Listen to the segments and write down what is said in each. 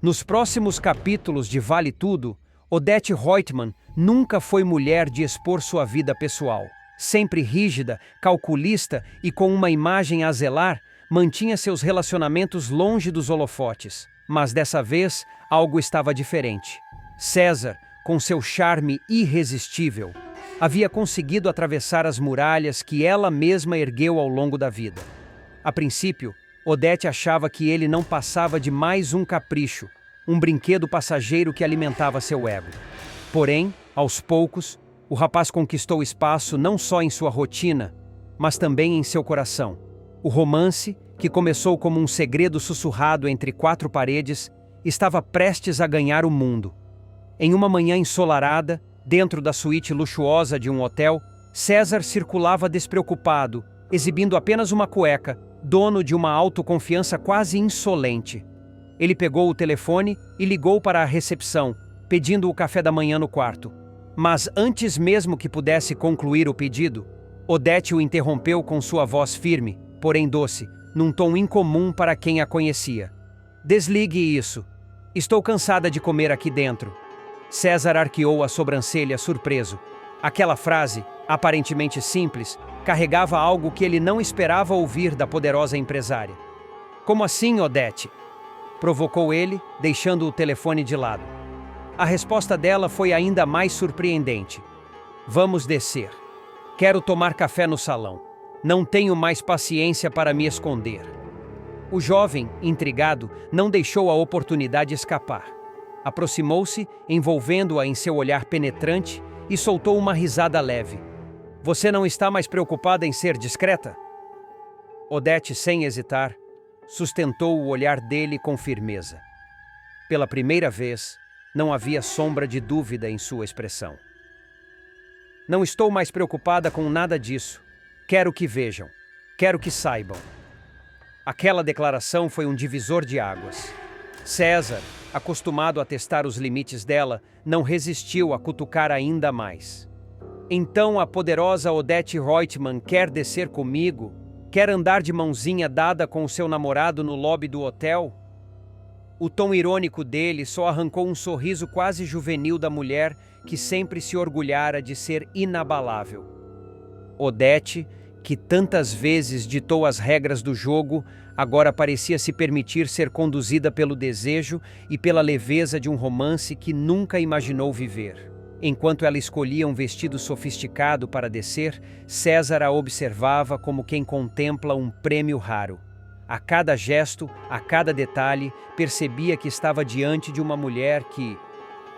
Nos próximos capítulos de Vale Tudo, Odete Roitman nunca foi mulher de expor sua vida pessoal. Sempre rígida, calculista e com uma imagem a zelar, mantinha seus relacionamentos longe dos holofotes. Mas dessa vez, algo estava diferente. César, com seu charme irresistível, havia conseguido atravessar as muralhas que ela mesma ergueu ao longo da vida. A princípio, Odete achava que ele não passava de mais um capricho, um brinquedo passageiro que alimentava seu ego. Porém, aos poucos, o rapaz conquistou espaço não só em sua rotina, mas também em seu coração. O romance, que começou como um segredo sussurrado entre quatro paredes, estava prestes a ganhar o mundo. Em uma manhã ensolarada, dentro da suíte luxuosa de um hotel, César circulava despreocupado, exibindo apenas uma cueca, dono de uma autoconfiança quase insolente. Ele pegou o telefone e ligou para a recepção, pedindo o café da manhã no quarto. Mas antes mesmo que pudesse concluir o pedido, Odete o interrompeu com sua voz firme, porém doce, num tom incomum para quem a conhecia. "Desligue isso. Estou cansada de comer aqui dentro." César arqueou a sobrancelha, surpreso. Aquela frase, aparentemente simples, carregava algo que ele não esperava ouvir da poderosa empresária. "Como assim, Odete?" provocou ele, deixando o telefone de lado. A resposta dela foi ainda mais surpreendente. "Vamos descer. Quero tomar café no salão. Não tenho mais paciência para me esconder." O jovem, intrigado, não deixou a oportunidade escapar. Aproximou-se, envolvendo-a em seu olhar penetrante, e soltou uma risada leve. "Você não está mais preocupada em ser discreta?" Odete, sem hesitar, sustentou o olhar dele com firmeza. Pela primeira vez, não havia sombra de dúvida em sua expressão. "Não estou mais preocupada com nada disso. Quero que vejam. Quero que saibam." Aquela declaração foi um divisor de águas. César, acostumado a testar os limites dela, não resistiu a cutucar ainda mais. "Então a poderosa Odete Roitman quer descer comigo? Quer andar de mãozinha dada com o seu namorado no lobby do hotel?" O tom irônico dele só arrancou um sorriso quase juvenil da mulher que sempre se orgulhara de ser inabalável. Odete, que tantas vezes ditou as regras do jogo, agora parecia se permitir ser conduzida pelo desejo e pela leveza de um romance que nunca imaginou viver. Enquanto ela escolhia um vestido sofisticado para descer, César a observava como quem contempla um prêmio raro. A cada gesto, a cada detalhe, percebia que estava diante de uma mulher que,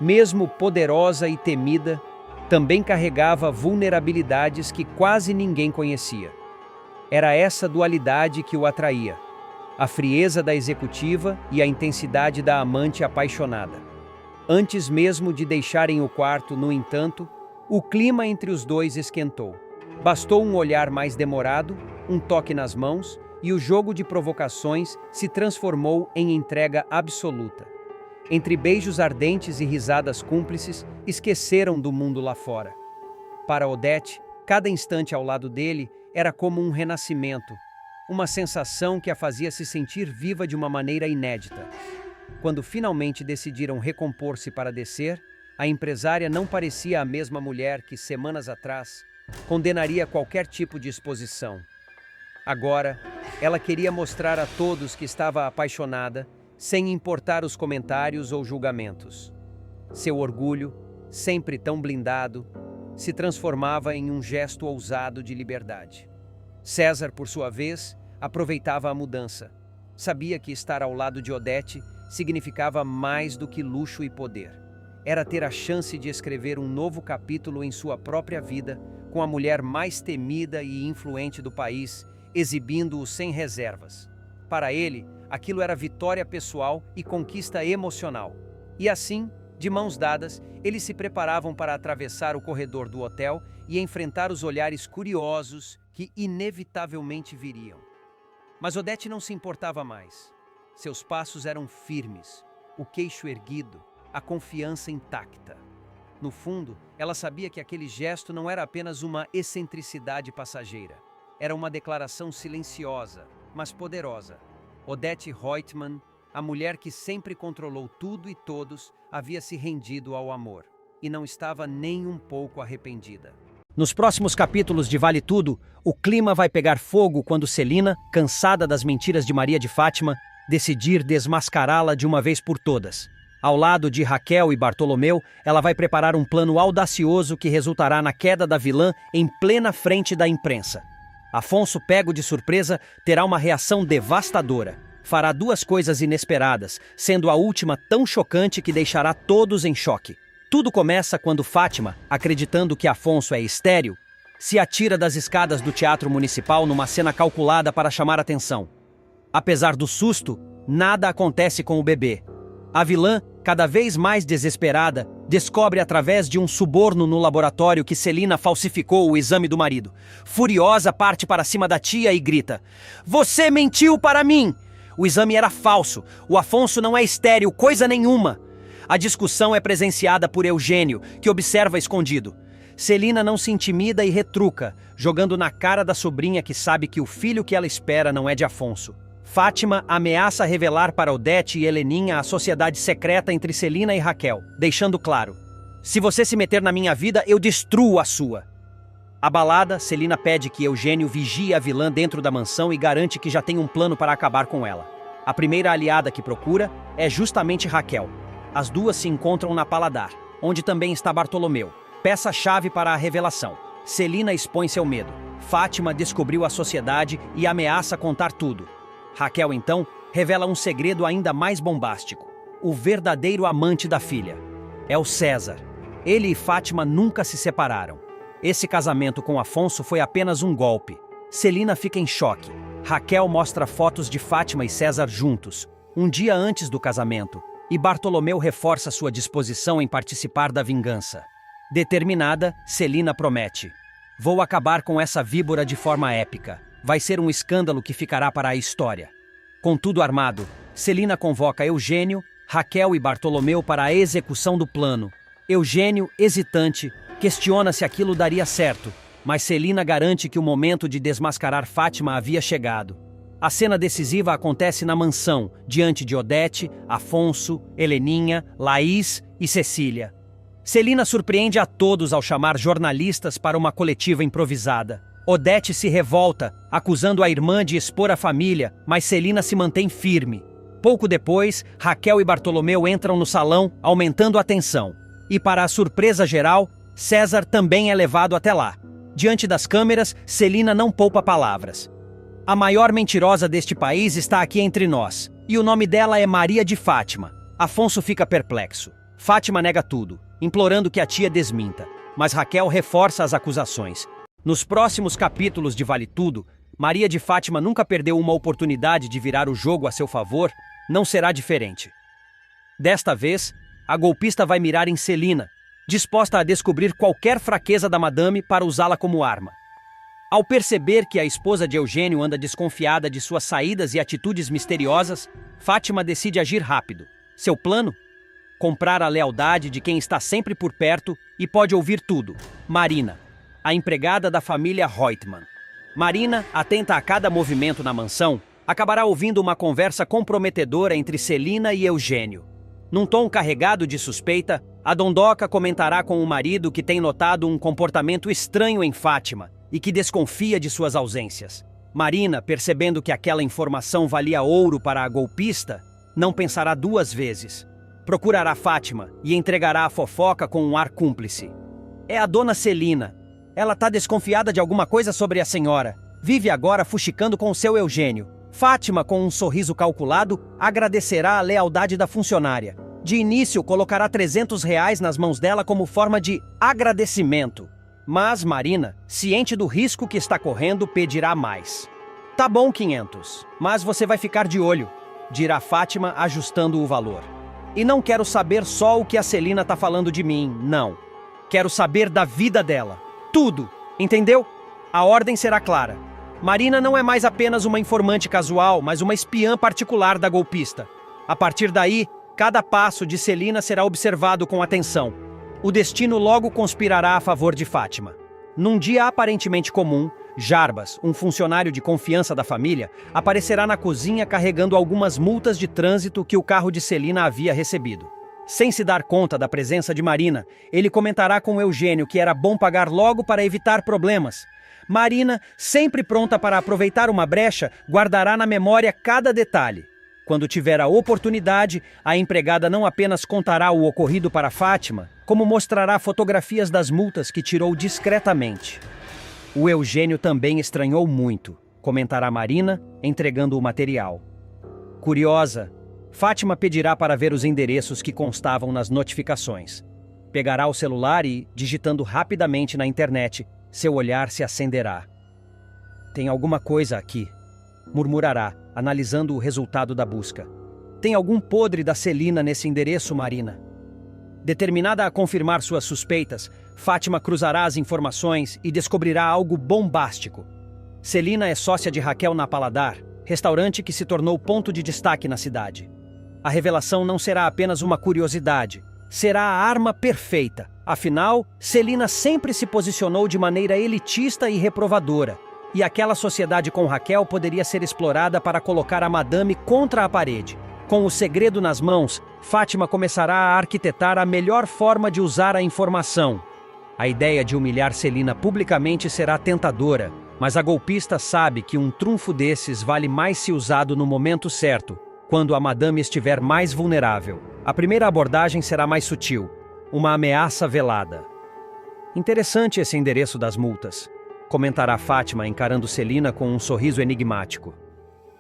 mesmo poderosa e temida, também carregava vulnerabilidades que quase ninguém conhecia. Era essa dualidade que o atraía: a frieza da executiva e a intensidade da amante apaixonada. Antes mesmo de deixarem o quarto, no entanto, o clima entre os dois esquentou. Bastou um olhar mais demorado, um toque nas mãos, e o jogo de provocações se transformou em entrega absoluta. Entre beijos ardentes e risadas cúmplices, esqueceram do mundo lá fora. Para Odete, cada instante ao lado dele era como um renascimento, uma sensação que a fazia se sentir viva de uma maneira inédita. Quando finalmente decidiram recompor-se para descer, a empresária não parecia a mesma mulher que, semanas atrás, condenaria qualquer tipo de exposição. Agora, ela queria mostrar a todos que estava apaixonada, sem importar os comentários ou julgamentos. Seu orgulho, sempre tão blindado, se transformava em um gesto ousado de liberdade. César, por sua vez, aproveitava a mudança. Sabia que estar ao lado de Odete significava mais do que luxo e poder. Era ter a chance de escrever um novo capítulo em sua própria vida, com a mulher mais temida e influente do país, exibindo-o sem reservas. Para ele, aquilo era vitória pessoal e conquista emocional. E assim, de mãos dadas, eles se preparavam para atravessar o corredor do hotel e enfrentar os olhares curiosos que inevitavelmente viriam. Mas Odete não se importava mais. Seus passos eram firmes, o queixo erguido, a confiança intacta. No fundo, ela sabia que aquele gesto não era apenas uma excentricidade passageira. Era uma declaração silenciosa, mas poderosa. Odete Roitman A mulher que sempre controlou tudo e todos havia se rendido ao amor. E não estava nem um pouco arrependida. Nos próximos capítulos de Vale Tudo, o clima vai pegar fogo quando Celina, cansada das mentiras de Maria de Fátima, decidir desmascará-la de uma vez por todas. Ao lado de Raquel e Bartolomeu, ela vai preparar um plano audacioso que resultará na queda da vilã em plena frente da imprensa. Afonso, pego de surpresa, terá uma reação devastadora. Fará duas coisas inesperadas, sendo a última tão chocante que deixará todos em choque. Tudo começa quando Fátima, acreditando que Afonso é estéril, se atira das escadas do Teatro Municipal numa cena calculada para chamar atenção. Apesar do susto, nada acontece com o bebê. A vilã, cada vez mais desesperada, descobre através de um suborno no laboratório que Celina falsificou o exame do marido. Furiosa, parte para cima da tia e grita: "Você mentiu para mim! O exame era falso. O Afonso não é estéril, coisa nenhuma." A discussão é presenciada por Eugênio, que observa escondido. Celina não se intimida e retruca, jogando na cara da sobrinha que sabe que o filho que ela espera não é de Afonso. Fátima ameaça revelar para Odete e Heleninha a sociedade secreta entre Celina e Raquel, deixando claro: "Se você se meter na minha vida, eu destruo a sua." Abalada, Celina pede que Eugênio vigie a vilã dentro da mansão e garante que já tem um plano para acabar com ela. A primeira aliada que procura é justamente Raquel. As duas se encontram na Paladar, onde também está Bartolomeu, peça-chave para a revelação. Celina expõe seu medo. Fátima descobriu a sociedade e ameaça contar tudo. Raquel, então, revela um segredo ainda mais bombástico. O verdadeiro amante da filha é o César. Ele e Fátima nunca se separaram. Esse casamento com Afonso foi apenas um golpe. Celina fica em choque. Raquel mostra fotos de Fátima e César juntos, um dia antes do casamento, e Bartolomeu reforça sua disposição em participar da vingança. Determinada, Celina promete: "Vou acabar com essa víbora de forma épica. Vai ser um escândalo que ficará para a história." Com tudo armado, Celina convoca Eugênio, Raquel e Bartolomeu para a execução do plano. Eugênio, hesitante, questiona se aquilo daria certo, mas Celina garante que o momento de desmascarar Fátima havia chegado. A cena decisiva acontece na mansão, diante de Odete, Afonso, Heleninha, Laís e Cecília. Celina surpreende a todos ao chamar jornalistas para uma coletiva improvisada. Odete se revolta, acusando a irmã de expor a família, mas Celina se mantém firme. Pouco depois, Raquel e Bartolomeu entram no salão, aumentando a tensão. E para a surpresa geral, César também é levado até lá. Diante das câmeras, Celina não poupa palavras. "A maior mentirosa deste país está aqui entre nós, e o nome dela é Maria de Fátima." Afonso fica perplexo. Fátima nega tudo, implorando que a tia desminta, mas Raquel reforça as acusações. Nos próximos capítulos de Vale Tudo, Maria de Fátima nunca perdeu uma oportunidade de virar o jogo a seu favor, não será diferente. Desta vez, a golpista vai mirar em Celina, disposta a descobrir qualquer fraqueza da madame para usá-la como arma. Ao perceber que a esposa de Eugênio anda desconfiada de suas saídas e atitudes misteriosas, Fátima decide agir rápido. Seu plano? Comprar a lealdade de quem está sempre por perto e pode ouvir tudo: Marina, a empregada da família Reutemann. Marina, atenta a cada movimento na mansão, acabará ouvindo uma conversa comprometedora entre Celina e Eugênio. Num tom carregado de suspeita, a dondoca comentará com o marido que tem notado um comportamento estranho em Fátima e que desconfia de suas ausências. Marina, percebendo que aquela informação valia ouro para a golpista, não pensará duas vezes. Procurará Fátima e entregará a fofoca com um ar cúmplice. "É a dona Celina. Ela tá desconfiada de alguma coisa sobre a senhora. Vive agora fuxicando com o seu Eugênio." Fátima, com um sorriso calculado, agradecerá a lealdade da funcionária. De início, colocará R$ 300 nas mãos dela como forma de agradecimento. Mas Marina, ciente do risco que está correndo, pedirá mais. "Tá bom, 500, mas você vai ficar de olho", dirá Fátima, ajustando o valor. "E não quero saber só o que a Celina tá falando de mim, não. Quero saber da vida dela. Tudo, entendeu? A ordem será clara. Marina não é mais apenas uma informante casual, mas uma espiã particular da golpista. A partir daí, cada passo de Celina será observado com atenção. O destino logo conspirará a favor de Fátima. Num dia aparentemente comum, Jarbas, um funcionário de confiança da família, aparecerá na cozinha carregando algumas multas de trânsito que o carro de Celina havia recebido. Sem se dar conta da presença de Marina, ele comentará com Eugênio que era bom pagar logo para evitar problemas. Marina, sempre pronta para aproveitar uma brecha, guardará na memória cada detalhe. Quando tiver a oportunidade, a empregada não apenas contará o ocorrido para Fátima, como mostrará fotografias das multas que tirou discretamente. O Eugênio também estranhou muito, comentará Marina, entregando o material. Curiosa, Fátima pedirá para ver os endereços que constavam nas notificações. Pegará o celular e, digitando rapidamente na internet, seu olhar se acenderá. Tem alguma coisa aqui, murmurará, analisando o resultado da busca. Tem algum podre da Celina nesse endereço, Marina? Determinada a confirmar suas suspeitas, Fátima cruzará as informações e descobrirá algo bombástico. Celina é sócia de Raquel na Paladar, restaurante que se tornou ponto de destaque na cidade. A revelação não será apenas uma curiosidade, será a arma perfeita. Afinal, Celina sempre se posicionou de maneira elitista e reprovadora, e aquela sociedade com Raquel poderia ser explorada para colocar a madame contra a parede. Com o segredo nas mãos, Fátima começará a arquitetar a melhor forma de usar a informação. A ideia de humilhar Celina publicamente será tentadora, mas a golpista sabe que um trunfo desses vale mais se usado no momento certo, quando a madame estiver mais vulnerável. A primeira abordagem será mais sutil, uma ameaça velada. Interessante esse endereço das multas, comentará Fátima encarando Celina com um sorriso enigmático.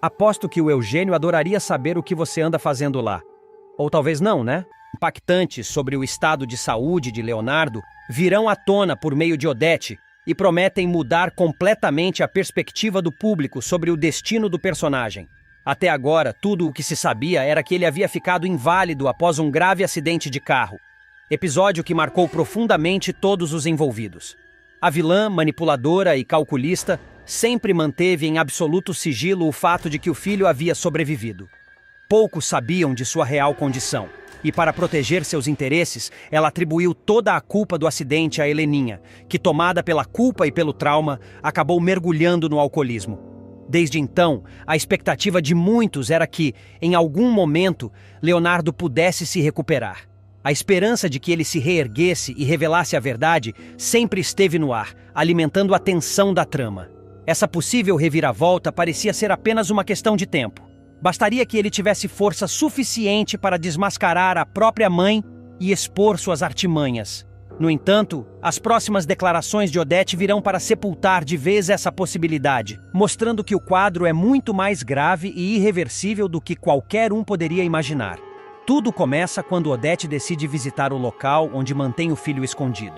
Aposto que o Eugênio adoraria saber o que você anda fazendo lá. Ou talvez não, né? Impactantes sobre o estado de saúde de Leonardo virão à tona por meio de Odete e prometem mudar completamente a perspectiva do público sobre o destino do personagem. Até agora, tudo o que se sabia era que ele havia ficado inválido após um grave acidente de carro. Episódio que marcou profundamente todos os envolvidos. A vilã, manipuladora e calculista, sempre manteve em absoluto sigilo o fato de que o filho havia sobrevivido. Poucos sabiam de sua real condição, e para proteger seus interesses, ela atribuiu toda a culpa do acidente a Heleninha, que, tomada pela culpa e pelo trauma, acabou mergulhando no alcoolismo. Desde então, a expectativa de muitos era que, em algum momento, Leonardo pudesse se recuperar. A esperança de que ele se reerguesse e revelasse a verdade sempre esteve no ar, alimentando a tensão da trama. Essa possível reviravolta parecia ser apenas uma questão de tempo. Bastaria que ele tivesse força suficiente para desmascarar a própria mãe e expor suas artimanhas. No entanto, as próximas declarações de Odete virão para sepultar de vez essa possibilidade, mostrando que o quadro é muito mais grave e irreversível do que qualquer um poderia imaginar. Tudo começa quando Odete decide visitar o local onde mantém o filho escondido.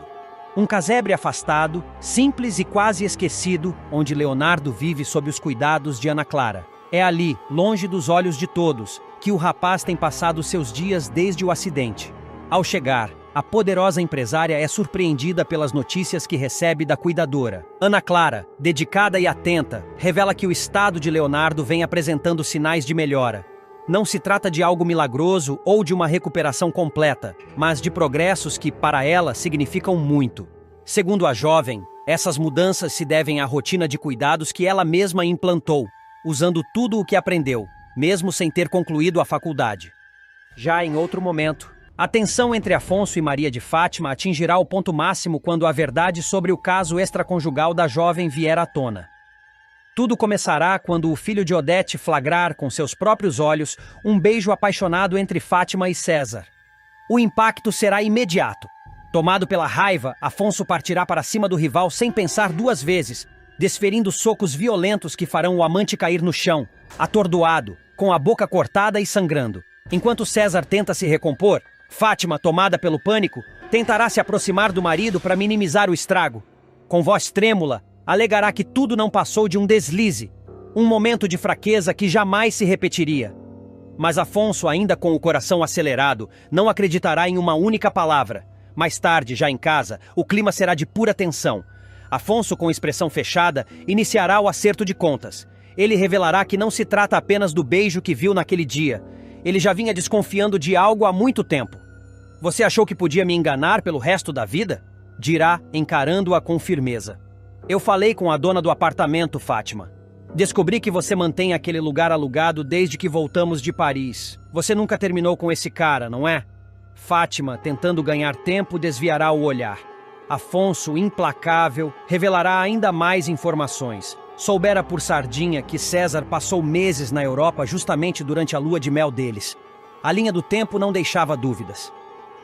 Um casebre afastado, simples e quase esquecido, onde Leonardo vive sob os cuidados de Ana Clara. É ali, longe dos olhos de todos, que o rapaz tem passado seus dias desde o acidente. Ao chegar, a poderosa empresária é surpreendida pelas notícias que recebe da cuidadora. Ana Clara, dedicada e atenta, revela que o estado de Leonardo vem apresentando sinais de melhora. Não se trata de algo milagroso ou de uma recuperação completa, mas de progressos que, para ela, significam muito. Segundo a jovem, essas mudanças se devem à rotina de cuidados que ela mesma implantou, usando tudo o que aprendeu, mesmo sem ter concluído a faculdade. Já em outro momento, a tensão entre Afonso e Maria de Fátima atingirá o ponto máximo quando a verdade sobre o caso extraconjugal da jovem vier à tona. Tudo começará quando o filho de Odete flagrar com seus próprios olhos um beijo apaixonado entre Fátima e César. O impacto será imediato. Tomado pela raiva, Afonso partirá para cima do rival sem pensar duas vezes, desferindo socos violentos que farão o amante cair no chão, atordoado, com a boca cortada e sangrando. Enquanto César tenta se recompor, Fátima, tomada pelo pânico, tentará se aproximar do marido para minimizar o estrago. Com voz trêmula, alegará que tudo não passou de um deslize, um momento de fraqueza que jamais se repetiria. Mas Afonso, ainda com o coração acelerado, não acreditará em uma única palavra. Mais tarde, já em casa, o clima será de pura tensão. Afonso, com expressão fechada, iniciará o acerto de contas. Ele revelará que não se trata apenas do beijo que viu naquele dia. Ele já vinha desconfiando de algo há muito tempo. "Você achou que podia me enganar pelo resto da vida?" dirá, encarando-a com firmeza. Eu falei com a dona do apartamento, Fátima. Descobri que você mantém aquele lugar alugado desde que voltamos de Paris. Você nunca terminou com esse cara, não é? Fátima, tentando ganhar tempo, desviará o olhar. Afonso, implacável, revelará ainda mais informações. Soubera por sardinha que César passou meses na Europa justamente durante a lua de mel deles. A linha do tempo não deixava dúvidas.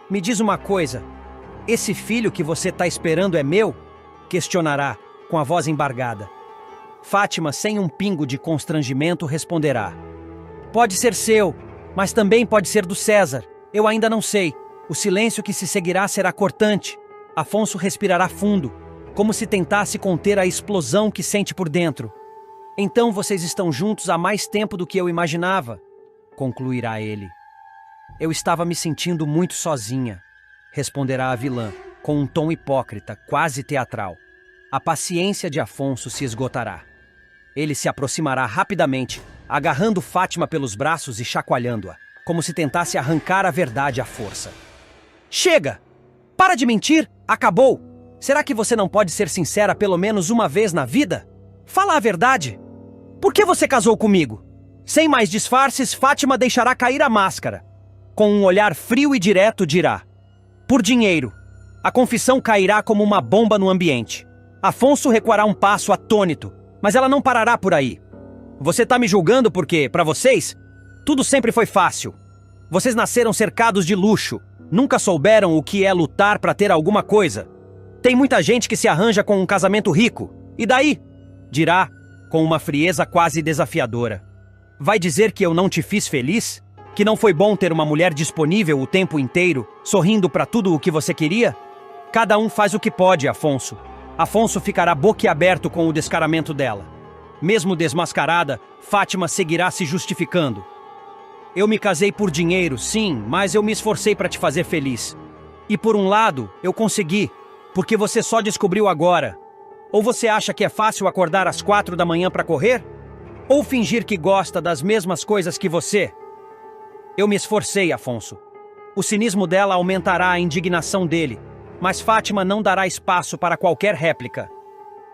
Me diz uma coisa, esse filho que você está esperando é meu? Questionará, com a voz embargada. Fátima, sem um pingo de constrangimento, responderá. Pode ser seu, mas também pode ser do César. Eu ainda não sei. O silêncio que se seguirá será cortante. Afonso respirará fundo, como se tentasse conter a explosão que sente por dentro. Então vocês estão juntos há mais tempo do que eu imaginava, concluirá ele. Eu estava me sentindo muito sozinha, responderá a vilã, com um tom hipócrita, quase teatral. A paciência de Afonso se esgotará. Ele se aproximará rapidamente, agarrando Fátima pelos braços e chacoalhando-a, como se tentasse arrancar a verdade à força. Chega! Para de mentir! Acabou! Será que você não pode ser sincera pelo menos uma vez na vida? Fala a verdade! Por que você casou comigo? Sem mais disfarces, Fátima deixará cair a máscara. Com um olhar frio e direto dirá: por dinheiro. A confissão cairá como uma bomba no ambiente. Afonso recuará um passo atônito, mas ela não parará por aí. Você está me julgando porque, para vocês, tudo sempre foi fácil. Vocês nasceram cercados de luxo, nunca souberam o que é lutar para ter alguma coisa. Tem muita gente que se arranja com um casamento rico. E daí? Dirá, com uma frieza quase desafiadora. Vai dizer que eu não te fiz feliz? Que não foi bom ter uma mulher disponível o tempo inteiro, sorrindo para tudo o que você queria? Cada um faz o que pode, Afonso. Afonso ficará boquiaberto com o descaramento dela. Mesmo desmascarada, Fátima seguirá se justificando. Eu me casei por dinheiro, sim, mas eu me esforcei para te fazer feliz. E por um lado, eu consegui, porque você só descobriu agora. Ou você acha que é fácil acordar às 4 da manhã para correr? Ou fingir que gosta das mesmas coisas que você? Eu me esforcei, Afonso. O cinismo dela aumentará a indignação dele, mas Fátima não dará espaço para qualquer réplica.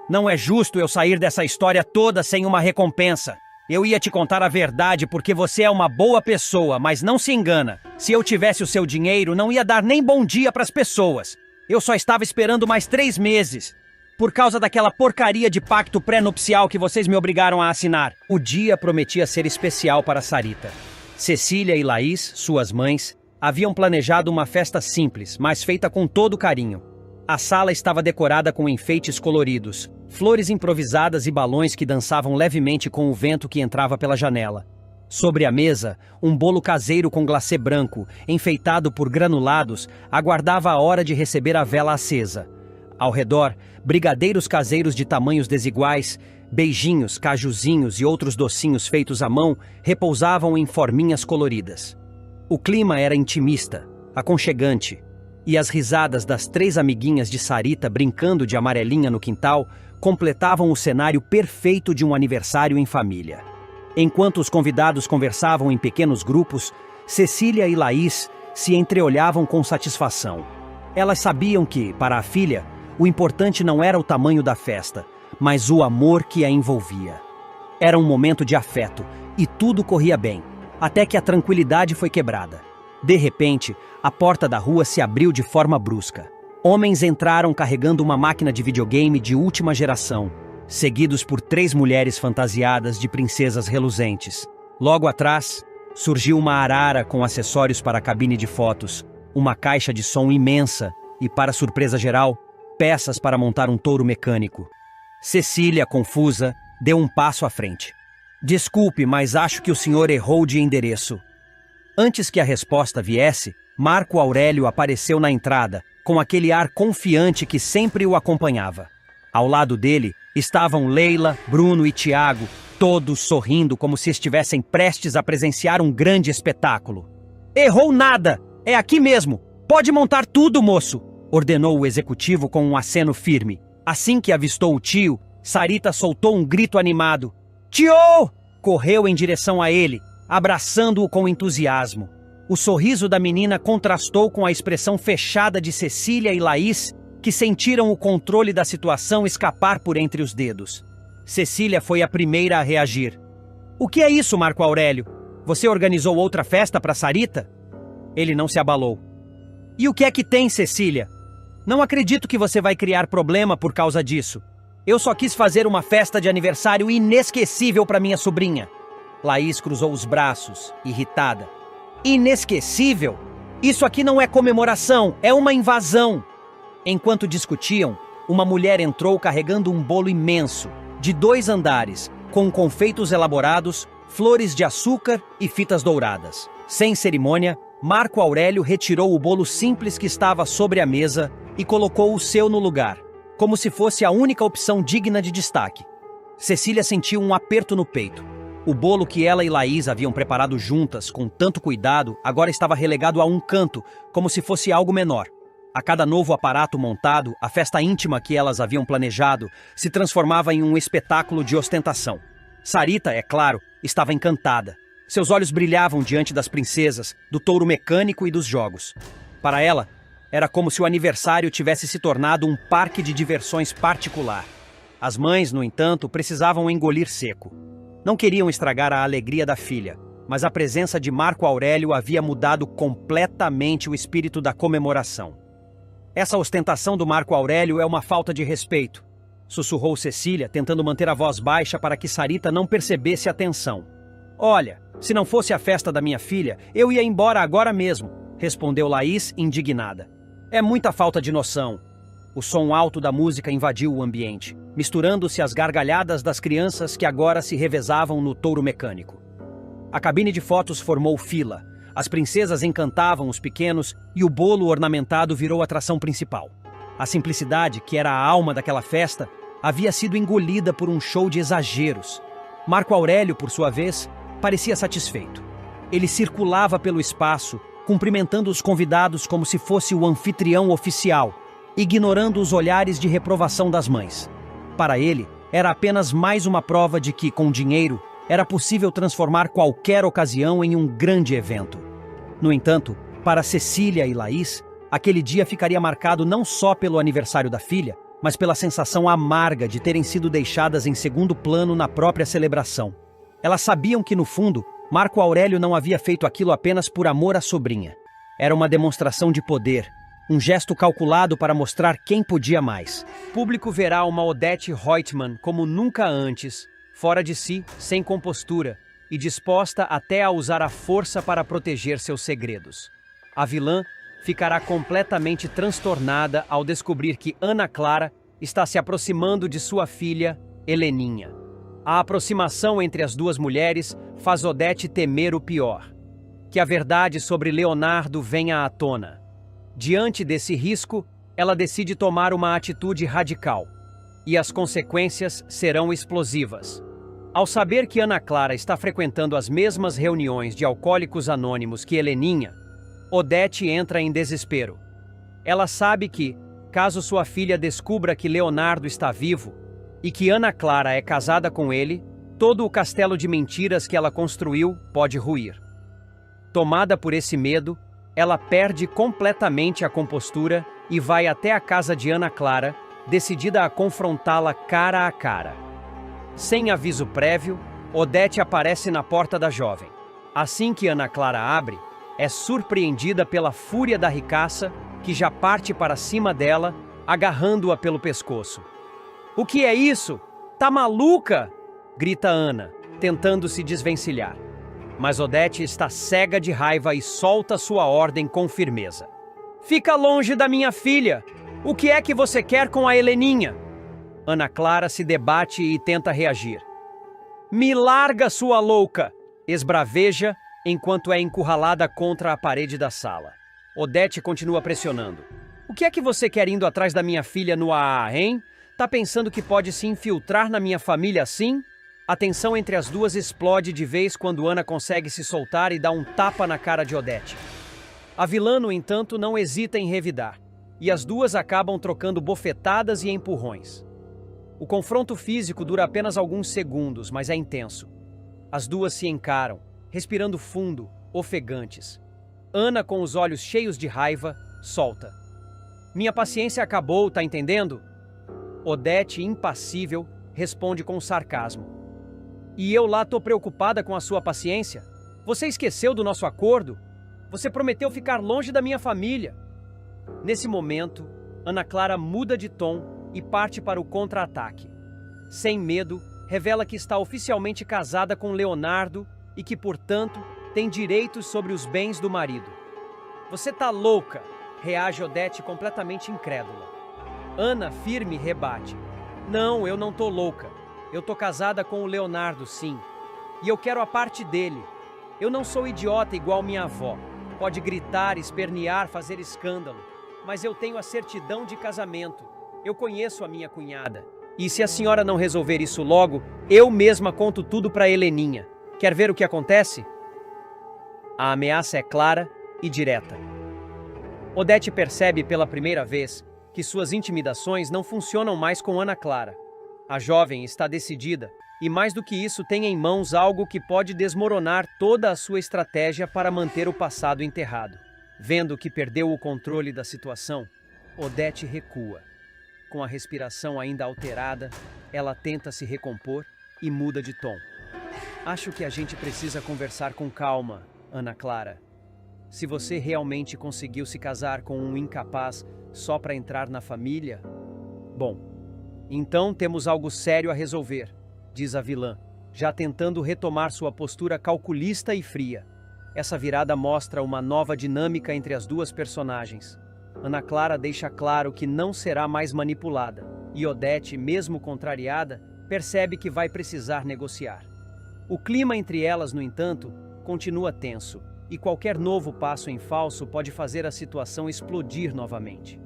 Não é justo eu sair dessa história toda sem uma recompensa. Eu ia te contar a verdade porque você é uma boa pessoa, mas não se engana. Se eu tivesse o seu dinheiro, não ia dar nem bom dia para as pessoas. Eu só estava esperando mais 3 meses. Por causa daquela porcaria de pacto pré-nupcial que vocês me obrigaram a assinar. O dia prometia ser especial para Sarita. Cecília e Laís, suas mães, haviam planejado uma festa simples, mas feita com todo carinho. A sala estava decorada com enfeites coloridos, flores improvisadas e balões que dançavam levemente com o vento que entrava pela janela. Sobre a mesa, um bolo caseiro com glacê branco, enfeitado por granulados, aguardava a hora de receber a vela acesa. Ao redor, brigadeiros caseiros de tamanhos desiguais, beijinhos, cajuzinhos e outros docinhos feitos à mão repousavam em forminhas coloridas. O clima era intimista, aconchegante, e as risadas das 3 amiguinhas de Sarita brincando de amarelinha no quintal completavam o cenário perfeito de um aniversário em família. Enquanto os convidados conversavam em pequenos grupos, Cecília e Laís se entreolhavam com satisfação. Elas sabiam que, para a filha, o importante não era o tamanho da festa, mas o amor que a envolvia. Era um momento de afeto, e tudo corria bem, até que a tranquilidade foi quebrada. De repente, a porta da rua se abriu de forma brusca. Homens entraram carregando uma máquina de videogame de última geração, seguidos por 3 mulheres fantasiadas de princesas reluzentes. Logo atrás, surgiu uma arara com acessórios para a cabine de fotos, uma caixa de som imensa e, para surpresa geral, peças para montar um touro mecânico. Cecília, confusa, deu um passo à frente. Desculpe, mas acho que o senhor errou de endereço. Antes que a resposta viesse, Marco Aurélio apareceu na entrada, com aquele ar confiante que sempre o acompanhava. Ao lado dele estavam Leila, Bruno e Tiago, todos sorrindo como se estivessem prestes a presenciar um grande espetáculo. Errou nada! É aqui mesmo! Pode montar tudo, moço! Ordenou o executivo com um aceno firme. Assim que avistou o tio, Sarita soltou um grito animado. Tio! Correu em direção a ele, abraçando-o com entusiasmo. O sorriso da menina contrastou com a expressão fechada de Cecília e Laís, que sentiram o controle da situação escapar por entre os dedos. Cecília foi a primeira a reagir. "O que é isso, Marco Aurélio? Você organizou outra festa para Sarita?" Ele não se abalou. "E o que é que tem, Cecília? Não acredito que você vai criar problema por causa disso. Eu só quis fazer uma festa de aniversário inesquecível para minha sobrinha." Laís cruzou os braços, irritada. "Inesquecível? Isso aqui não é comemoração, é uma invasão." Enquanto discutiam, uma mulher entrou carregando um bolo imenso, de 2 andares, com confeitos elaborados, flores de açúcar e fitas douradas. Sem cerimônia, Marco Aurélio retirou o bolo simples que estava sobre a mesa e colocou o seu no lugar, como se fosse a única opção digna de destaque. Cecília sentiu um aperto no peito. O bolo que ela e Laís haviam preparado juntas com tanto cuidado agora estava relegado a um canto, como se fosse algo menor. A cada novo aparato montado, a festa íntima que elas haviam planejado se transformava em um espetáculo de ostentação. Sarita, é claro, estava encantada. Seus olhos brilhavam diante das princesas, do touro mecânico e dos jogos. Para ela, era como se o aniversário tivesse se tornado um parque de diversões particular. As mães, no entanto, precisavam engolir seco. Não queriam estragar a alegria da filha, mas a presença de Marco Aurélio havia mudado completamente o espírito da comemoração. "Essa ostentação do Marco Aurélio é uma falta de respeito", sussurrou Cecília, tentando manter a voz baixa para que Sarita não percebesse a tensão. "Olha, se não fosse a festa da minha filha, eu ia embora agora mesmo", respondeu Laís, indignada. "É muita falta de noção." O som alto da música invadiu o ambiente, misturando-se às gargalhadas das crianças que agora se revezavam no touro mecânico. A cabine de fotos formou fila. As princesas encantavam os pequenos e o bolo ornamentado virou a atração principal. A simplicidade, que era a alma daquela festa, havia sido engolida por um show de exageros. Marco Aurélio, por sua vez, parecia satisfeito. Ele circulava pelo espaço, cumprimentando os convidados como se fosse o anfitrião oficial, ignorando os olhares de reprovação das mães. Para ele, era apenas mais uma prova de que, com dinheiro, era possível transformar qualquer ocasião em um grande evento. No entanto, para Cecília e Laís, aquele dia ficaria marcado não só pelo aniversário da filha, mas pela sensação amarga de terem sido deixadas em segundo plano na própria celebração. Elas sabiam que, no fundo, Marco Aurélio não havia feito aquilo apenas por amor à sobrinha. Era uma demonstração de poder, um gesto calculado para mostrar quem podia mais. O público verá uma Odete Reutemann como nunca antes, fora de si, sem compostura, e disposta até a usar a força para proteger seus segredos. A vilã ficará completamente transtornada ao descobrir que Ana Clara está se aproximando de sua filha, Heleninha. A aproximação entre as duas mulheres faz Odete temer o pior: que a verdade sobre Leonardo venha à tona. Diante desse risco, ela decide tomar uma atitude radical, e as consequências serão explosivas. Ao saber que Ana Clara está frequentando as mesmas reuniões de alcoólicos anônimos que Heleninha, Odete entra em desespero. Ela sabe que, caso sua filha descubra que Leonardo está vivo e que Ana Clara é casada com ele, todo o castelo de mentiras que ela construiu pode ruir. Tomada por esse medo, ela perde completamente a compostura e vai até a casa de Ana Clara, decidida a confrontá-la cara a cara. Sem aviso prévio, Odete aparece na porta da jovem. Assim que Ana Clara abre, é surpreendida pela fúria da ricaça, que já parte para cima dela, agarrando-a pelo pescoço. "O que é isso? Tá maluca?" grita Ana, tentando se desvencilhar. Mas Odete está cega de raiva e solta sua ordem com firmeza. "Fica longe da minha filha! O que é que você quer com a Heleninha?" Ana Clara se debate e tenta reagir. "Me larga, sua louca!" esbraveja enquanto é encurralada contra a parede da sala. Odete continua pressionando. "O que é que você quer indo atrás da minha filha no AA, hein? Tá pensando que pode se infiltrar na minha família assim?" A tensão entre as duas explode de vez quando Ana consegue se soltar e dá um tapa na cara de Odete. A vilã, no entanto, não hesita em revidar, e as duas acabam trocando bofetadas e empurrões. O confronto físico dura apenas alguns segundos, mas é intenso. As duas se encaram, respirando fundo, ofegantes. Ana, com os olhos cheios de raiva, solta. Minha paciência acabou, tá entendendo? Odete, impassível, responde com sarcasmo. E eu lá tô preocupada com a sua paciência? Você esqueceu do nosso acordo? Você prometeu ficar longe da minha família. Nesse momento, Ana Clara muda de tom e parte para o contra-ataque. Sem medo, revela que está oficialmente casada com Leonardo e que, portanto, tem direitos sobre os bens do marido. Você tá louca? Reage Odete completamente incrédula. Ana, firme, rebate. Não, eu não tô louca. Eu tô casada com o Leonardo, sim. E eu quero a parte dele. Eu não sou idiota igual minha avó. Pode gritar, espernear, fazer escândalo. Mas eu tenho a certidão de casamento. Eu conheço a minha cunhada. E se a senhora não resolver isso logo, eu mesma conto tudo para Heleninha. Quer ver o que acontece? A ameaça é clara e direta. Odete percebe pela primeira vez que suas intimidações não funcionam mais com Ana Clara. A jovem está decidida e, mais do que isso, tem em mãos algo que pode desmoronar toda a sua estratégia para manter o passado enterrado. Vendo que perdeu o controle da situação, Odete recua. Com a respiração ainda alterada, ela tenta se recompor e muda de tom. Acho que a gente precisa conversar com calma, Ana Clara. Se você realmente conseguiu se casar com um incapaz só para entrar na família... Bom, então temos algo sério a resolver, diz a vilã, já tentando retomar sua postura calculista e fria. Essa virada mostra uma nova dinâmica entre as duas personagens. Ana Clara deixa claro que não será mais manipulada, e Odete, mesmo contrariada, percebe que vai precisar negociar. O clima entre elas, no entanto, continua tenso, e qualquer novo passo em falso pode fazer a situação explodir novamente.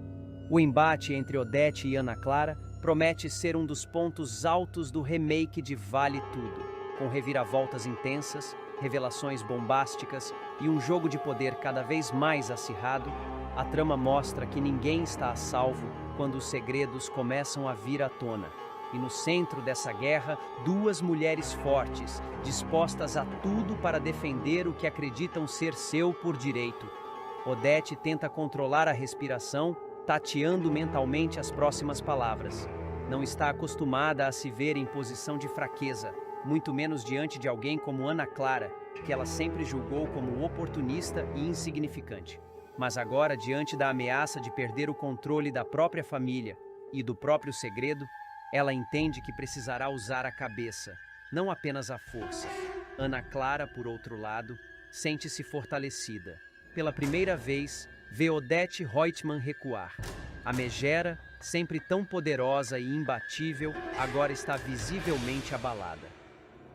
O embate entre Odete e Ana Clara promete ser um dos pontos altos do remake de Vale Tudo, com reviravoltas intensas, revelações bombásticas e um jogo de poder cada vez mais acirrado. A trama mostra que ninguém está a salvo quando os segredos começam a vir à tona. E no centro dessa guerra, duas mulheres fortes, dispostas a tudo para defender o que acreditam ser seu por direito. Odete tenta controlar a respiração, tateando mentalmente as próximas palavras. Não está acostumada a se ver em posição de fraqueza, muito menos diante de alguém como Ana Clara, que ela sempre julgou como oportunista e insignificante. Mas agora, diante da ameaça de perder o controle da própria família e do próprio segredo, ela entende que precisará usar a cabeça, não apenas a força. Ana Clara, por outro lado, sente-se fortalecida. Pela primeira vez, vê Odete Reutemann recuar. A megera, sempre tão poderosa e imbatível, agora está visivelmente abalada.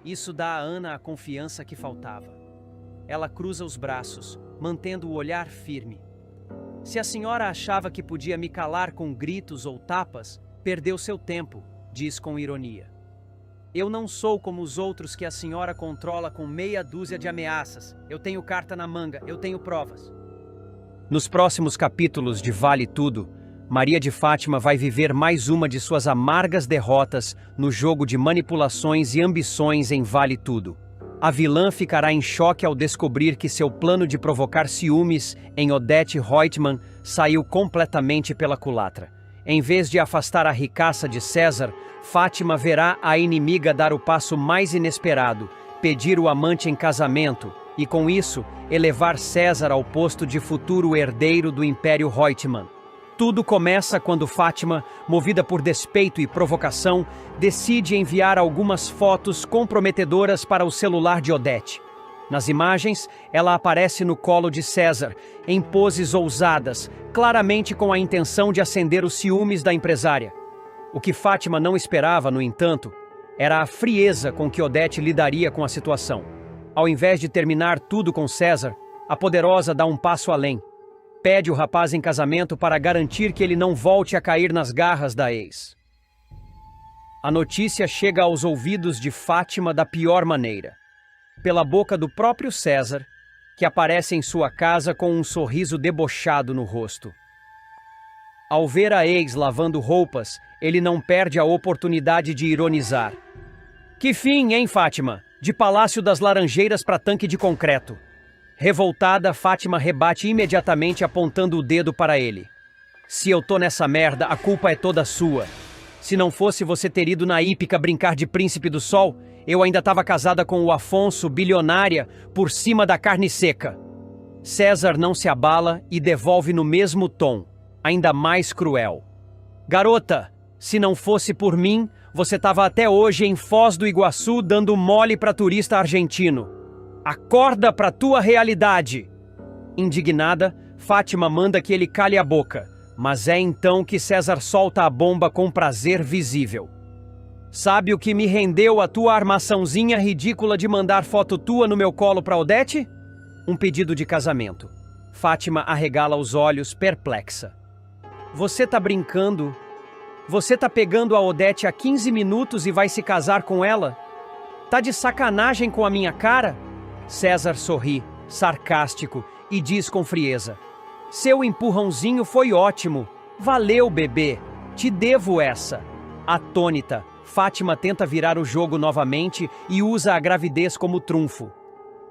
Isso dá a Ana a confiança que faltava. Ela cruza os braços, mantendo o olhar firme. Se a senhora achava que podia me calar com gritos ou tapas, perdeu seu tempo, diz com ironia. Eu não sou como os outros que a senhora controla com meia dúzia de ameaças. Eu tenho carta na manga, eu tenho provas. Nos próximos capítulos de Vale Tudo, Maria de Fátima vai viver mais uma de suas amargas derrotas no jogo de manipulações e ambições em Vale Tudo. A vilã ficará em choque ao descobrir que seu plano de provocar ciúmes em Odete Reutemann saiu completamente pela culatra. Em vez de afastar a ricaça de César, Fátima verá a inimiga dar o passo mais inesperado, pedir o amante em casamento e, com isso, elevar César ao posto de futuro herdeiro do Império Reutemann. Tudo começa quando Fátima, movida por despeito e provocação, decide enviar algumas fotos comprometedoras para o celular de Odete. Nas imagens, ela aparece no colo de César, em poses ousadas, claramente com a intenção de acender os ciúmes da empresária. O que Fátima não esperava, no entanto, era a frieza com que Odete lidaria com a situação. Ao invés de terminar tudo com César, a poderosa dá um passo além. Pede o rapaz em casamento para garantir que ele não volte a cair nas garras da ex. A notícia chega aos ouvidos de Fátima da pior maneira. Pela boca do próprio César, que aparece em sua casa com um sorriso debochado no rosto. Ao ver a ex lavando roupas, ele não perde a oportunidade de ironizar. Que fim, hein, Fátima? De Palácio das Laranjeiras para tanque de concreto. Revoltada, Fátima rebate imediatamente apontando o dedo para ele. Se eu tô nessa merda, a culpa é toda sua. Se não fosse você ter ido na hípica brincar de Príncipe do Sol, eu ainda tava casada com o Afonso, bilionária, por cima da carne seca. César não se abala e devolve no mesmo tom, ainda mais cruel. Garota, se não fosse por mim, você tava até hoje em Foz do Iguaçu dando mole pra turista argentino. Acorda pra tua realidade! Indignada, Fátima manda que ele cale a boca, mas é então que César solta a bomba com prazer visível. Sabe o que me rendeu a tua armaçãozinha ridícula de mandar foto tua no meu colo pra Odete? Um pedido de casamento. Fátima arregala os olhos, perplexa. Você tá brincando? Você tá pegando a Odete há 15 minutos e vai se casar com ela? Tá de sacanagem com a minha cara? César sorri, sarcástico, e diz com frieza. Seu empurrãozinho foi ótimo. Valeu, bebê. Te devo essa. Atônita, Fátima tenta virar o jogo novamente e usa a gravidez como trunfo.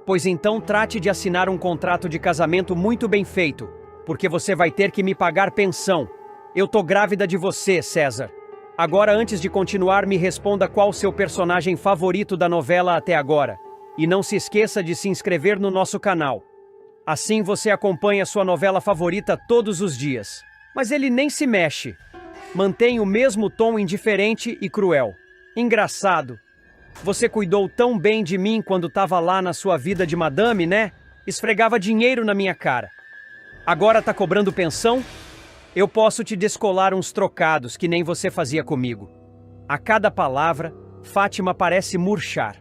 Pois então trate de assinar um contrato de casamento muito bem feito, porque você vai ter que me pagar pensão. Eu tô grávida de você, César. Agora, antes de continuar, me responda qual seu personagem favorito da novela até agora. E não se esqueça de se inscrever no nosso canal. Assim você acompanha sua novela favorita todos os dias. Mas ele nem se mexe. Mantém o mesmo tom indiferente e cruel. Engraçado. Você cuidou tão bem de mim quando estava lá na sua vida de madame, né? Esfregava dinheiro na minha cara. Agora tá cobrando pensão? Eu posso te descolar uns trocados que nem você fazia comigo. A cada palavra, Fátima parece murchar.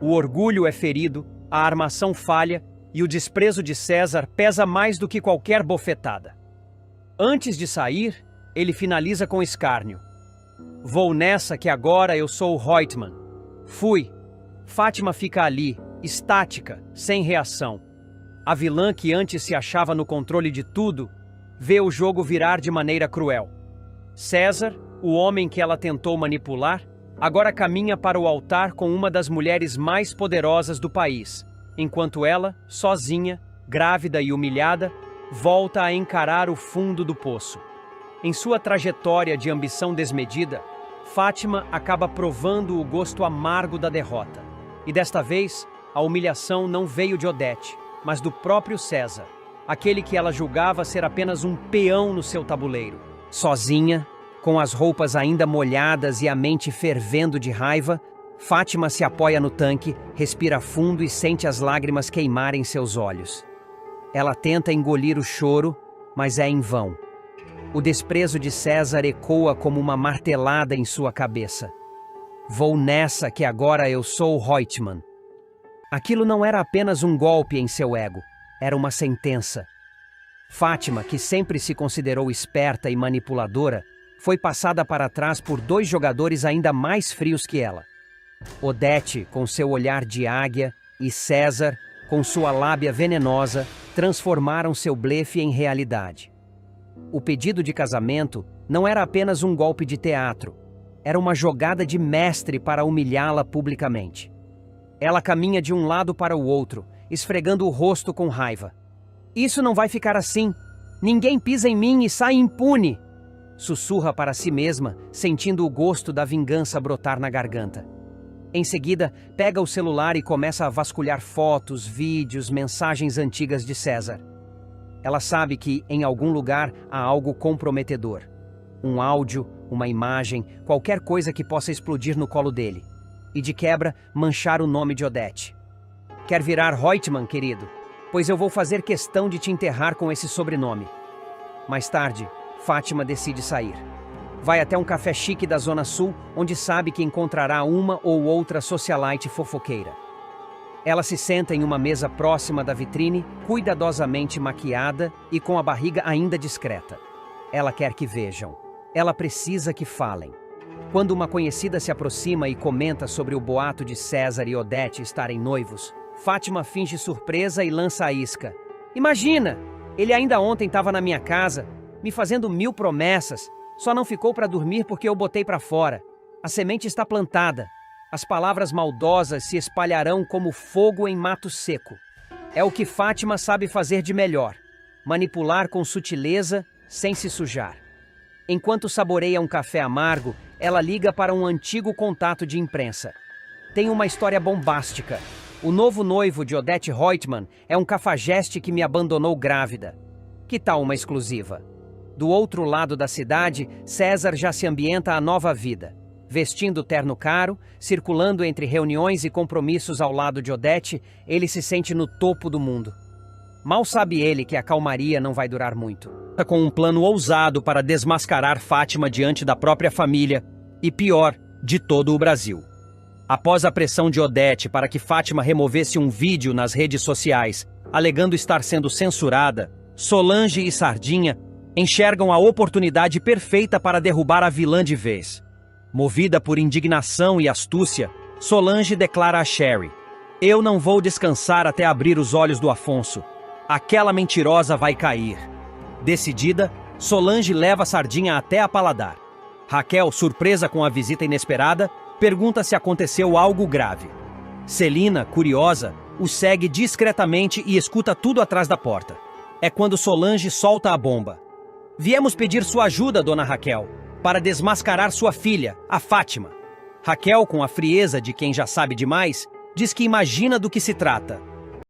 O orgulho é ferido, a armação falha e o desprezo de César pesa mais do que qualquer bofetada. Antes de sair, ele finaliza com escárnio. Vou nessa que agora eu sou o Reutemann. Fui. Fátima fica ali, estática, sem reação. A vilã que antes se achava no controle de tudo, vê o jogo virar de maneira cruel. César, o homem que ela tentou manipular, agora caminha para o altar com uma das mulheres mais poderosas do país, enquanto ela, sozinha, grávida e humilhada, volta a encarar o fundo do poço. Em sua trajetória de ambição desmedida, Fátima acaba provando o gosto amargo da derrota. E desta vez, a humilhação não veio de Odete, mas do próprio César, aquele que ela julgava ser apenas um peão no seu tabuleiro. Sozinha, com as roupas ainda molhadas e a mente fervendo de raiva, Fátima se apoia no tanque, respira fundo e sente as lágrimas queimarem seus olhos. Ela tenta engolir o choro, mas é em vão. O desprezo de César ecoa como uma martelada em sua cabeça. Vou nessa que agora eu sou o Reutemann. Aquilo não era apenas um golpe em seu ego, era uma sentença. Fátima, que sempre se considerou esperta e manipuladora, foi passada para trás por dois jogadores ainda mais frios que ela. Odete, com seu olhar de águia, e César, com sua lábia venenosa, transformaram seu blefe em realidade. O pedido de casamento não era apenas um golpe de teatro, era uma jogada de mestre para humilhá-la publicamente. Ela caminha de um lado para o outro, esfregando o rosto com raiva. Isso não vai ficar assim. Ninguém pisa em mim e sai impune. Sussurra para si mesma, sentindo o gosto da vingança brotar na garganta. Em seguida, pega o celular e começa a vasculhar fotos, vídeos, mensagens antigas de César. Ela sabe que, em algum lugar, há algo comprometedor. Um áudio, uma imagem, qualquer coisa que possa explodir no colo dele. E de quebra, manchar o nome de Odete. Quer virar Reutemann, querido? Pois eu vou fazer questão de te enterrar com esse sobrenome. Mais tarde, Fátima decide sair. Vai até um café chique da Zona Sul, onde sabe que encontrará uma ou outra socialite fofoqueira. Ela se senta em uma mesa próxima da vitrine, cuidadosamente maquiada e com a barriga ainda discreta. Ela quer que vejam. Ela precisa que falem. Quando uma conhecida se aproxima e comenta sobre o boato de César e Odete estarem noivos, Fátima finge surpresa e lança a isca. Imagina! Ele ainda ontem estava na minha casa, me fazendo 1000 promessas. Só não ficou para dormir porque eu botei para fora. A semente está plantada. As palavras maldosas se espalharão como fogo em mato seco. É o que Fátima sabe fazer de melhor. Manipular com sutileza, sem se sujar. Enquanto saboreia um café amargo, ela liga para um antigo contato de imprensa. Tem uma história bombástica. O novo noivo de Odete Roitman é um cafajeste que me abandonou grávida. Que tal uma exclusiva? Do outro lado da cidade, César já se ambienta à nova vida. Vestindo terno caro, circulando entre reuniões e compromissos ao lado de Odete, ele se sente no topo do mundo. Mal sabe ele que a calmaria não vai durar muito. Com um plano ousado para desmascarar Fátima diante da própria família e, pior, de todo o Brasil. Após a pressão de Odete para que Fátima removesse um vídeo nas redes sociais, alegando estar sendo censurada, Solange e Sardinha enxergam a oportunidade perfeita para derrubar a vilã de vez. Movida por indignação e astúcia, Solange declara a Sherry: "Eu não vou descansar até abrir os olhos do Afonso. Aquela mentirosa vai cair." Decidida, Solange leva Sardinha até a Paladar. Raquel, surpresa com a visita inesperada, pergunta se aconteceu algo grave. Celina, curiosa, o segue discretamente e escuta tudo atrás da porta. É quando Solange solta a bomba. "Viemos pedir sua ajuda, dona Raquel, para desmascarar sua filha, a Fátima." Raquel, com a frieza de quem já sabe demais, diz que imagina do que se trata.